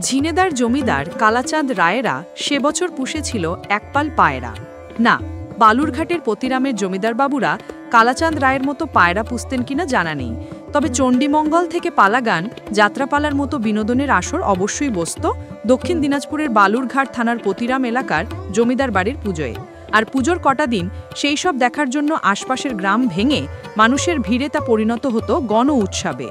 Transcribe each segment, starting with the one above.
ঝিনেদার জমিদার কালাচাঁদ রায়েরা সে বছর পুষেছিল একপাল পায়রা। না, বালুরঘাটের পতিরামের জমিদার বাবুরা কালাচাঁদ রায়ের মতো পায়রা পুষতেন কিনা জানা নেই, তবে চণ্ডীমঙ্গল থেকে পালাগান, যাত্রাপালার মতো বিনোদনের আসর অবশ্যই বসত দক্ষিণ দিনাজপুরের বালুরঘাট থানার পতিরাম এলাকার জমিদার বাড়ির পুজোয়। আর পুজোর কটা দিন সেই সব দেখার জন্য আশপাশের গ্রাম ভেঙে মানুষের ভিড়ে তা পরিণত হতো গণ উৎসবে।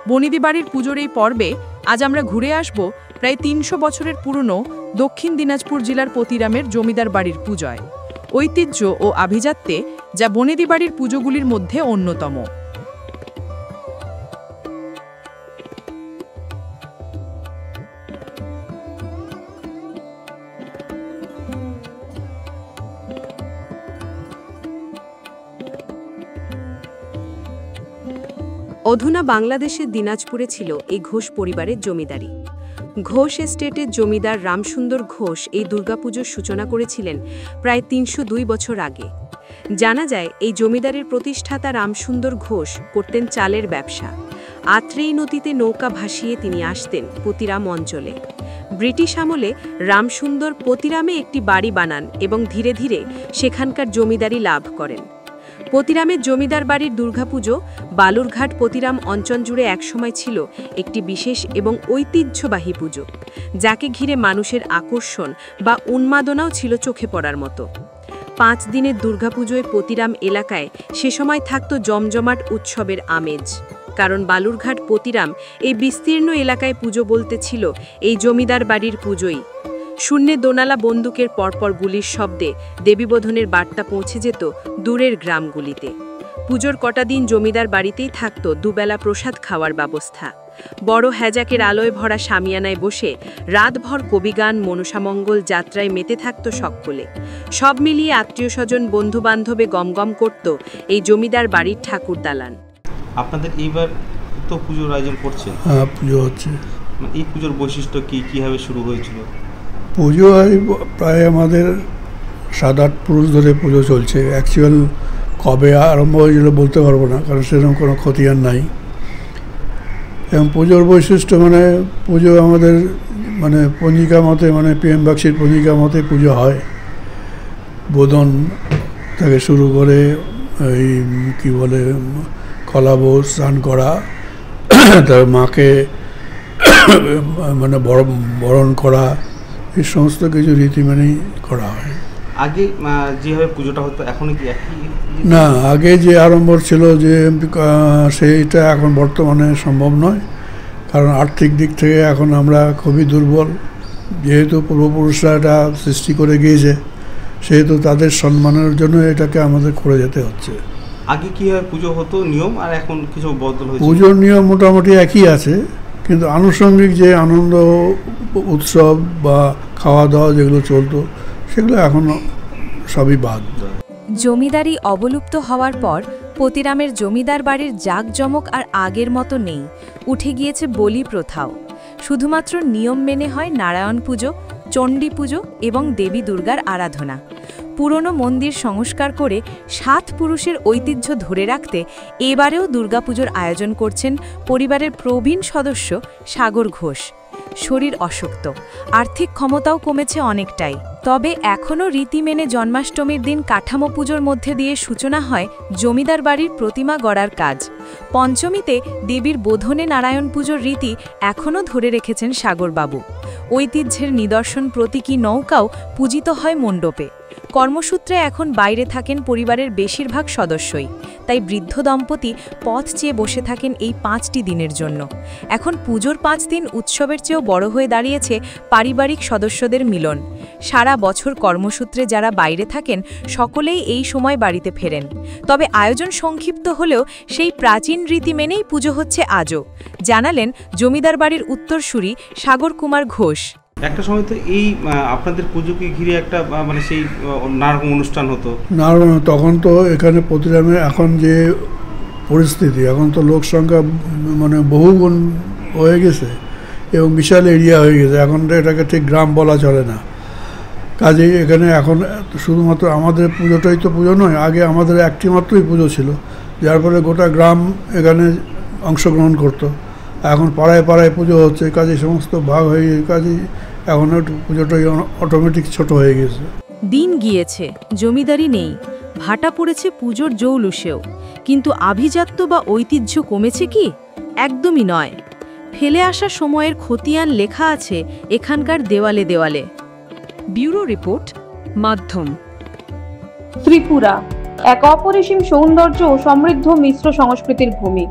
বনিদি বাড়ির পুজোর এই পর্বে আজ আমরা ঘুরে আসব প্রায় ৩০০ বছরের পুরনো দক্ষিণ দিনাজপুর জেলার পতিরামের জমিদার বাড়ির পুজোয়, ঐতিহ্য ও আভিজাত্যে যা বনিদি বাড়ির পুজোগুলির মধ্যে অন্যতম। অধুনা বাংলাদেশের দিনাজপুরে ছিল এই ঘোষ পরিবারের জমিদারি। ঘোষ এস্টেটের জমিদার রামসুন্দর ঘোষ এই দুর্গাপুজোর সূচনা করেছিলেন প্রায় ৩০২ বছর আগে। জানা যায় এই জমিদারের প্রতিষ্ঠাতা রামসুন্দর ঘোষ করতেন চালের ব্যবসা। আত্রেই নদীতে নৌকা ভাসিয়ে তিনি আসতেন পতিরাম অঞ্চলে। ব্রিটিশ আমলে রামসুন্দর পতিরামে একটি বাড়ি বানান এবং ধীরে ধীরে সেখানকার জমিদারি লাভ করেন। পতিরামের জমিদার বাড়ির দুর্গাপুজো বালুরঘাট পতিরাম অঞ্চল জুড়ে একসময় ছিল একটি বিশেষ এবং ঐতিহ্যবাহী পুজো, যাকে ঘিরে মানুষের আকর্ষণ বা উন্মাদনাও ছিল চোখে পড়ার মতো। ৫ দিনের দুর্গাপুজোয় পতিরাম এলাকায় সে সময় থাকত জমজমাট উৎসবের আমেজ, কারণ বালুরঘাট পতিরাম এই বিস্তীর্ণ এলাকায় পুজো বলতে ছিল এই জমিদার বাড়ির পুজোই। শূন্যে দোনালা বন্দুকের পরপর গুলির শব্দে দেবীবোধনের বার্তা পৌঁছে যেত দূরের গ্রামগুলিতে। পুজোর কটা দিন জমিদার বাড়িতেই থাকত দুবেলা প্রসাদ খাওয়ার ব্যবস্থা। বড় হ্যাজাকের আলোয় ভরা শামিয়ানায় বসে রাতভর কবিগান, মনসামঙ্গল যাত্রায় মেতে থাকত সকলে। সব মিলিয়ে আত্মীয় স্বজন, বন্ধু বান্ধবে গমগম করত এই জমিদার বাড়ির ঠাকুর দালান। আপনাদের এইবার তো পুজোর আয়োজন করছেন? হ্যাঁ, পুজো হচ্ছে। এই পুজোর বৈশিষ্ট্য কি, কিভাবে শুরু হয়েছিল? পুজো প্রায় আমাদের ৭-৮ পুরুষ ধরে পুজো চলছে। অ্যাকচুয়াল কবে আরম্ভ হয়েছিল বলতে পারবো না, কারণ সেরকম কোনো খতিয়ান নাই। এবং পুজোর বৈশিষ্ট্য পুজো আমাদের পঞ্জিকা মতে, পিএম বাক্সির পঞ্জিকা মতে পুজো হয়। বোধন থেকে শুরু করে এই কী বলে কলাবোস, স্নান করা, তার মাকে বরণ করা, এই সমস্ত কিছু রীতি মেনেই করা হয়। আগে যেভাবে পুজোটা হতো এখন কি একই? না, আগে যে আড়ম্বর ছিল যে সেইটা এখন বর্তমানে সম্ভব নয়, কারণ আর্থিক দিক থেকে এখন আমরা খুবই দুর্বল। যেহেতু পূর্বপুরুষরা এটা সৃষ্টি করে গিয়েছে, সেহেতু তাদের সম্মানের জন্য এটাকে আমাদের করে যেতে হচ্ছে। আগে কীভাবে পুজো হতো নিয়ম, আর এখন কিছু বদল হয়েছে? পুজোর নিয়ম মোটামুটি একই আছে, কিন্তু আনুষঙ্গিক যে আনন্দ উৎসব বা খাওয়া দাওয়া যেগুলো চলতো সেগুলো এখন সবই বাদ। জমিদারি অবলুপ্ত হওয়ার পর পতিরামের জমিদার বাড়ির জাঁকজমক আর আগের মতো নেই, উঠে গিয়েছে বলি প্রথাও। শুধুমাত্র নিয়ম মেনে হয় নারায়ণ পুজো, চণ্ডী পুজো এবং দেবী দুর্গার আরাধনা। পুরনো মন্দির সংস্কার করে ৭ পুরুষের ঐতিহ্য ধরে রাখতে এবারেও দুর্গাপুজোর আয়োজন করছেন পরিবারের প্রবীণ সদস্য সাগর ঘোষ। শরীর অশক্ত, আর্থিক ক্ষমতাও কমেছে অনেকটাই, তবে এখনও রীতি মেনে জন্মাষ্টমীর দিন কাঠামো পুজোর মধ্যে দিয়ে সূচনা হয় জমিদার বাড়ির প্রতিমা গড়ার কাজ। পঞ্চমীতে দেবীর বোধনে নারায়ণ পুজোর রীতি এখনও ধরে রেখেছেন সাগরবাবু। ঐতিহ্যের নিদর্শন প্রতীকী নৌকাও পূজিত হয় মণ্ডপে। কর্মসূত্রে এখন বাইরে থাকেন পরিবারের বেশিরভাগ সদস্যই, তাই বৃদ্ধ দম্পতি পথ চেয়ে বসে থাকেন এই 5টি দিনের জন্য। এখন পুজোর 5 দিন উৎসবের চেয়েও বড় হয়ে দাঁড়িয়েছে পারিবারিক সদস্যদের মিলন। সারা বছর কর্মসূত্রে যারা বাইরে থাকেন সকলেই এই সময় বাড়িতে ফেরেন। তবে আয়োজন সংক্ষিপ্ত হলেও সেই প্রাচীন রীতি মেনেই পুজো হচ্ছে আজও, জানালেন জমিদার বাড়ির উত্তরসূরি সাগর কুমার ঘোষ। একটা সময় তো এই আপনাদের পুজোকে ঘিরে একটা সেই নানা অনুষ্ঠান হতো। না, তখন তো এখানে পতিরামে এখন যে পরিস্থিতি, এখন তো লোক সংখ্যা বহুগুণ হয়ে গেছে এবং বিশাল এরিয়া হয়ে গেছে। এখন তো এটাকে ঠিক গ্রাম বলা চলে না। কাজেই এখানে এখন শুধুমাত্র আমাদের পুজোটাই তো পুজো নয়, আগে আমাদের একটি মাত্রই পুজো ছিল, যার ফলে গোটা গ্রাম এখানে অংশগ্রহণ করত। এখন পাড়ায় পাড়ায় পুজো হচ্ছে, কাজে সমস্ত ভাগ হয়ে গিয়ে কাজে এখন একটু পুজোটাই অটোমেটিক ছোট হয়ে গেছে। দিন গিয়েছে, জমিদারি নেই, ভাটা পড়েছে পুজোর জৌলুসেও, কিন্তু আভিজাত্য বা ঐতিহ্য কমেছে কি? একদমই নয়। ফেলে আসা সময়ের খতিয়ান লেখা আছে এখানকার দেওয়ালে দেওয়ালে। ব্যুরো রিপোর্ট, মাধ্যম। ত্রিপুরা এক অপরিসীম সৌন্দর্য ও সমৃদ্ধ মিশ্র সংস্কৃতির ভূমি।